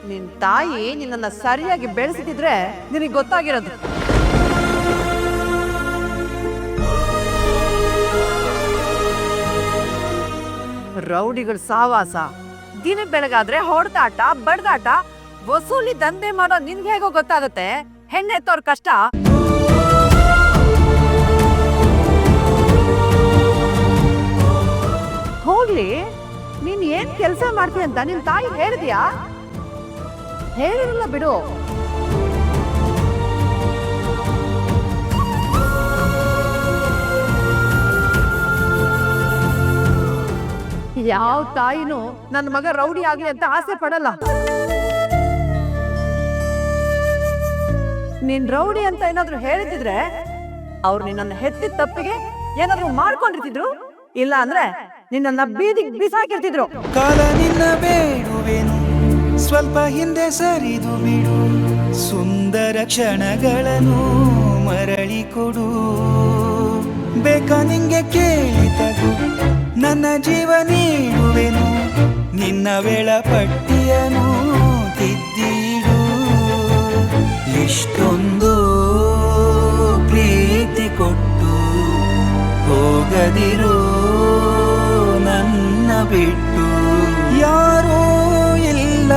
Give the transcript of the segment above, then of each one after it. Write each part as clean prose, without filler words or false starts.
ನಿನ್ ತಾಯಿ ನಿನ್ನನ್ನ ಸರಿಯಾಗಿ ಬೆಳೆಸಿದ್ರೆ ನಿನಗೆ ಗೊತ್ತಾಗಿರೋದು. ರೌಡಿಗಳ ಸಾವಾಸ, ದಿನ ಬೆಳಗಾದ್ರೆ ಹೊಡೆದಾಟ ಬಡ್ದಾಟ ವಸೂಲಿ ದಂಧೆ ಮಾಡೋ ನಿನ್ಗೆ ಹೇಗೋ ಗೊತ್ತಾಗತ್ತೆ ಹೆಣ್ಣೆತ್ತೋರ್ ಕಷ್ಟ. ಹೋಗ್ಲಿ, ನೀನ್ ಏನ್ ಕೆಲಸ ಮಾಡ್ತೀಯ ಅಂತ ನಿನ್ ತಾಯಿ ಹೇಳಿದ್ಯಾ? ಹೇಳಿರಲ್ಲ ಬಿಡು. ಯಾವ ತಾಯಿನೂ ನನ್ನ ಮಗ ರೌಡಿ ಆಗ್ಲಿ ಅಂತ ಆಸೆ ಪಡಲ್ಲ. ನೀನ್ ರೌಡಿ ಅಂತ ಏನಾದ್ರು ಹೇಳಿದ್ರೆ ಅವ್ರು ನಿನ್ನನ್ನು ಹೆತ್ತಿದ ತಪ್ಪಿಗೆ ಏನಾದ್ರು ಮಾಡ್ಕೊಂಡಿರ್ತಿದ್ರು, ಇಲ್ಲ ಅಂದ್ರೆ ನಿನ್ನ ಬೀದಿಗೆ ಬಿಸಾಕಿರ್ತಿದ್ರು. ಕಾಲ ನಿನ್ನ ಬೇಡುವೆನು, ಸ್ವಲ್ಪ ಹಿಂದೆ ಸರಿದು ಬಿಡು, ಸುಂದರ ಕ್ಷಣಗಳನ್ನು ಮರಳಿ ಕೊಡು. ಬೇಕಾ ನಿಂಗೆ ಕೇಳಿತಗು, ನನ್ನ ಜೀವ ನೀಡುವೆನು, ನಿನ್ನ ವೇಳಪಟ್ಟಿಯನು ತಿದ್ದಿಡು. ಇಷ್ಟೊಂದು ಪ್ರೀತಿ ಕೊಟ್ಟು ಹೋಗದಿರು ನನ್ನ ಬಿಟ್ಟು. ಯಾರೂ ಇಲ್ಲ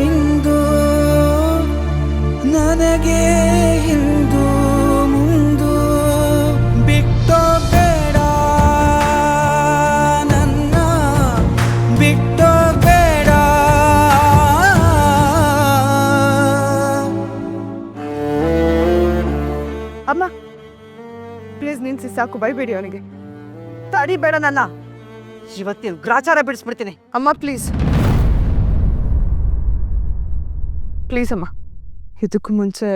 ಇಂದು ನನಗೆ, ಹಿಂದು ಮುಂದು ಬಿಟ್ಟೋ ಬೇಡ, ನನ್ನ ಬಿಟ್ಟೋ ಬೇಡ. ಅಮ್ಮ ಪ್ಲೀಸ್ ನಿನ್ಸಿ ಸಾಕು, ಬೈಬೇಡಿ ಅವನಿಗೆ. ತಡಿ ಬೇಡ, ನನ್ನ ಇವತ್ತಿನ ಗ್ರಾಚಾರ ಬಿಡಿಸ್ಬಿಡ್ತೀನಿ. ಅಮ್ಮ ಪ್ಲೀಸ್ ಪ್ಲೀಸ್ ಅಮ್ಮ. ಇದಕ್ಕೂ ಮುಂಚೆ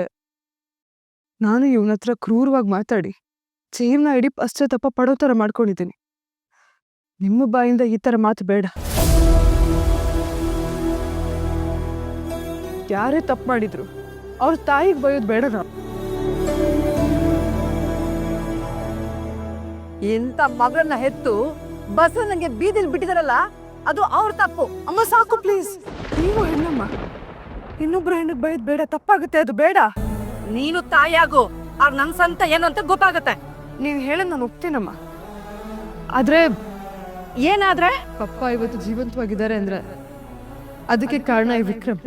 ನಾನು ಇವನ ಹತ್ರ ಕ್ರೂರವಾಗಿ ಮಾತಾಡಿ ಜೀವನ ಇಡೀ ಪಶ್ಚಾತ್ತಾಪ ಪಡೋ ಥರ ಮಾಡ್ಕೊಂಡಿದ್ದೀನಿ. ನಿಮ್ಮ ಬಾಯಿಂದ ಈ ಥರ ಮಾತು ಬೇಡ. ಯಾರೇ ತಪ್ಪು ಮಾಡಿದ್ರು ಅವ್ರ ತಾಯಿಗೆ ಬಯೋದು ಬೇಡ. ನಾವು ಇಂಥ ಮಗಳನ್ನ ಹೆತ್ತು ಬಸ್ ನಂಗೆ ಬೀದಿಲ್ ಬಿಟ್ಟಿದಾರಲ್ಲ, ಅದು ಅವ್ರ ತಪ್ಪು. ಅಮ್ಮ ಸಾಕು ಪ್ಲೀಸ್. ನೀವು ಹೆಣ್ಣಮ್ಮ, ಇನ್ನೊಬ್ರು ಹೆಣ್ಣಿಗೆ ಬೈದ್ ಬೇಡ, ತಪ್ಪಾಗುತ್ತೆ, ಅದು ಬೇಡ. ನೀನು ತಾಯಿಯಾಗು, ಅವ್ರ ನನ್ ಸಂತ ಏನು ಅಂತ ಗೊತ್ತಾಗತ್ತೆ. ನೀನ್ ಹೇಳದ್ ನಾನು ಒಪ್ತೀನಮ್ಮ, ಆದ್ರೆ ಏನಾದ್ರೆ ಪಪ್ಪ ಇವತ್ತು ಜೀವಂತವಾಗಿದ್ದಾರೆ ಅಂದ್ರೆ ಅದಕ್ಕೆ ಕಾರಣ ಈ ವಿಕ್ರಮ್.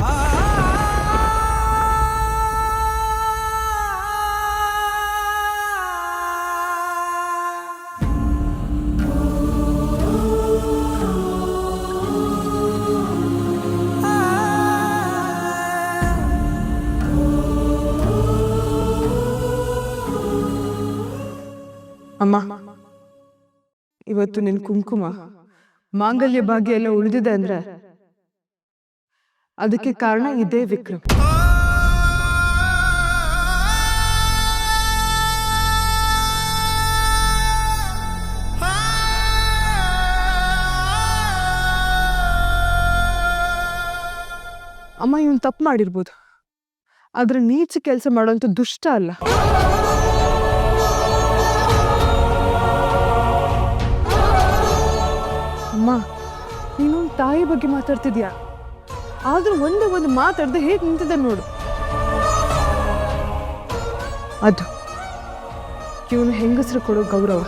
ಅಮ್ಮ, ಇವತ್ತು ನಿನ್ ಕುಂಕುಮ ಮಾಂಗಲ್ಯ ಭಾಗ್ಯ ಎಲ್ಲ ಉಳಿದಿದೆ ಅಂದ್ರೆ ಅದಕ್ಕೆ ಕಾರಣ ಇದೇ ವಿಕ್ರಮ್. ಅಮ್ಮ ಇವನ್ ತಪ್ಪು ಮಾಡಿರ್ಬೋದು, ಆದ್ರೆ ನೀಚ ಕೆಲಸ ಮಾಡೋಂಥ ದುಷ್ಟ ಅಲ್ಲ. ಅಮ್ಮ, ನೀನು ತಾಯಿ ಬಗ್ಗೆ ಮಾತಾಡ್ತಿದ್ಯಾ, ಆದ್ರೂ ಒಂದೇ ಒಂದು ಮಾತಾಡ್ದೆ ಹೇಗೆ ನಿಂತಿದೆ ನೋಡು. ಅದು ಇವನು ಹೆಂಗಸರು ಕೊಡೋ ಗೌರವ.